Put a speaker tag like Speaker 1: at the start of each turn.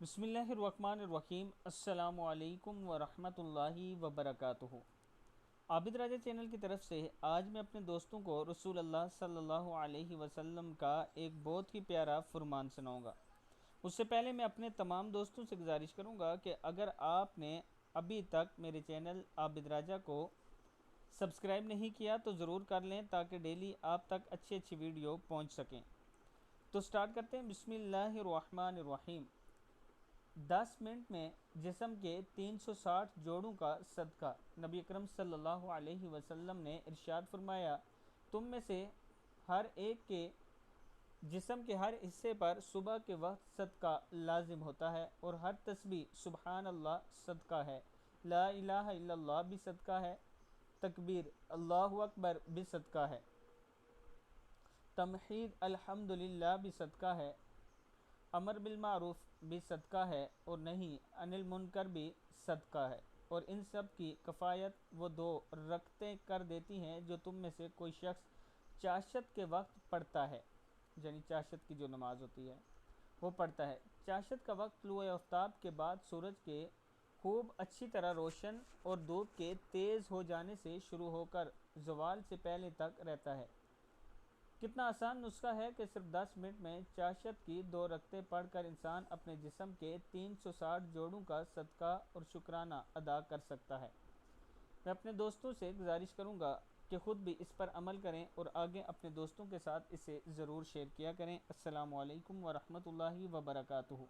Speaker 1: बिस्मिल्लाहिर्रहमानिर्रहीम अस्सलामु अलैकुम वरहमतुल्लाहि वबरकातुहू। आबिद राजा चैनल की तरफ से आज मैं अपने दोस्तों को रसूल अल्लाह सल्लल्लाहु अलैहि वसल्लम का एक बहुत ही प्यारा फरमान सुनाऊंगा। उससे पहले मैं अपने तमाम दोस्तों से गुजारिश करूंगा कि अगर आपने अभी तक मेरे चैनल आबिद राजा को सब्सक्राइब नहीं किया तो ज़रूर कर लें ताकि डेली आप तक अच्छी अच्छी वीडियो पहुंच सकें। तो स्टार्ट करते हैं। बिस्मिल्लाहिर्रहमानिर्रहीम। 10 मिनट में जिस्म के 360 जोड़ों का सदका। नबी अकरम सल्लल्लाहु अलैहि वसल्लम ने इरशाद फरमाया, तुम में से हर एक के जिस्म के हर हिस्से पर सुबह के वक्त सदका लाजिम होता है और हर तस्बीह सुबहान अल्लाह सदका है, ला इलाहा इल्लल्लाह भी सदका है, तकबीर अल्लाहु अकबर भी सदका है, तमहीद अल्हम्दुलिल्लाह भी सदका है, अमर बिल मारूफ भी सदका है और नहीं अनिल मुनकर भी सदका है। और इन सब की कफ़ायत वो दो रखते कर देती हैं जो तुम में से कोई शख्स चाशत के वक्त पढ़ता है, यानी चाशत की जो नमाज होती है वो पढ़ता है। चाशत का वक्त तलुए आफ्ताब के बाद सूरज के खूब अच्छी तरह रोशन और धूप के तेज़ हो जाने से शुरू होकर ज़वाल से पहले तक रहता है। कितना आसान नुस्खा है कि सिर्फ 10 मिनट में चाशत की दो रकते पढ़कर इंसान अपने जिस्म के 360 जोड़ों का सदका और शुक्राना अदा कर सकता है। मैं अपने दोस्तों से गुजारिश करूंगा कि ख़ुद भी इस पर अमल करें और आगे अपने दोस्तों के साथ इसे ज़रूर शेयर किया करें। अस्सलामु अलैकुम वरहमतुल्लाहि वबरकातुहू।